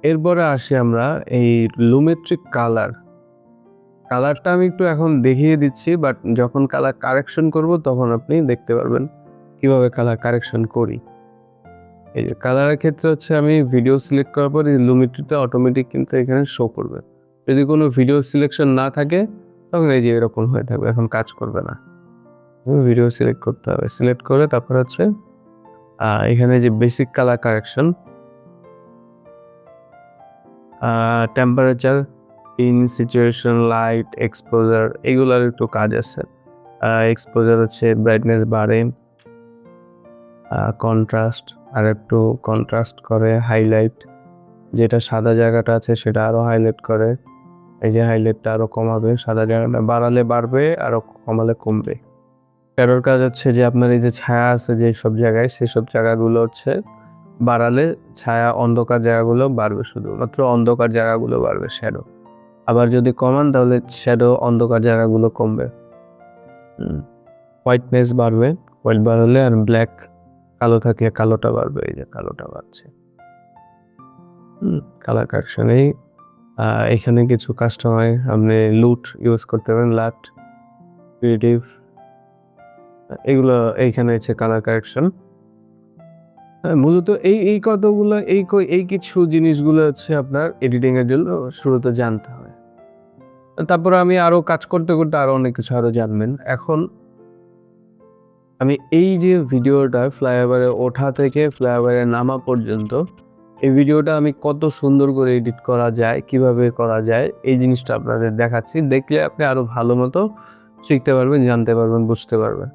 এরপরে আসি আমরা এই লুমেট্রিক কালারটা আমি একটু এখন দেখিয়ে দিচ্ছি, বাট যখন কালার কারেকশন করব তখন আপনি দেখতে পারবেন কিভাবে কালার কারেকশন করি। এই যে কালারের ক্ষেত্রে হচ্ছে আমি ভিডিও সিলেক্ট করার পর এই লুমেট্রিটা অটোমেটিক কিন্তু এখানে শো করবে। যদি কোনো ভিডিও সিলেকশন না থাকে তখন এই যে এরকম হয়ে থাকবে, এখন কাজ করবে না। ভিডিও সিলেক্ট করতে হবে, সিলেক্ট করে তারপর হচ্ছে এখানে যে basic colour correction, temperature, in situation, light, exposure, এগুলার একটু কাজ আছে। এক্সপোজার হচ্ছে ব্রাইটনেস বাড়ে, কন্ট্রাস্ট আর একটু কন্ট্রাস্ট করে, হাইলাইট যেটা সাদা জায়গাটা আছে সেটা আরো হাইলাইট করে, এই যে হাইলাইটটা আরো কমাবে, সাদা জায়গাটা বাড়ালে বাড়বে, আরো কমালে কমবে। শ্যাডোর কাজ হচ্ছে যে আপনার এই যে ছায়া আছে যে সব জায়গায়, সেসব জায়গাগুলো হচ্ছে বাড়ালে ছায়া, অন্ধকার জায়গাগুলো বাড়বে, শুধুমাত্র অন্ধকার জায়গাগুলো বাড়বে শ্যাডো। আবার যদি কমান তাহলে শ্যাডো অন্ধকার জায়গাগুলো কমবে। হোয়াইটনেস বাড়বে, হোয়াইট বাড়লে, আর ব্ল্যাক কালো থাকলে কালোটা বাড়বে, এই যে কালোটা বাড়ছে। কালার কারেকশনে এখানে কিছু কাস্টমার আপনি লুট ইউজ করতে পারেন, লাট, ক্রিয়েটিভ, এগুলো এইখানে হচ্ছে কালার কারেকশন। মূলত এই কতগুলো এই কিছু জিনিসগুলো হচ্ছে আপনার এডিটিং এর জন্য শুরুতে জানতে হয়। তারপরে আমি আরো কাজ করতে করতে আরো অনেক কিছু আরো জানবেন। এখন আমি এই যে ভিডিওটা ফ্লাইওভারে ওঠা থেকে ফ্লাইওভারে নামা পর্যন্ত, এই ভিডিওটা আমি কত সুন্দর করে এডিট করা যায়, কিভাবে করা যায়, এই জিনিসটা আপনাদের দেখাচ্ছি। দেখলে আপনি আরো ভালো মতো শিখতে পারবেন, জানতে পারবেন, বুঝতে পারবেন।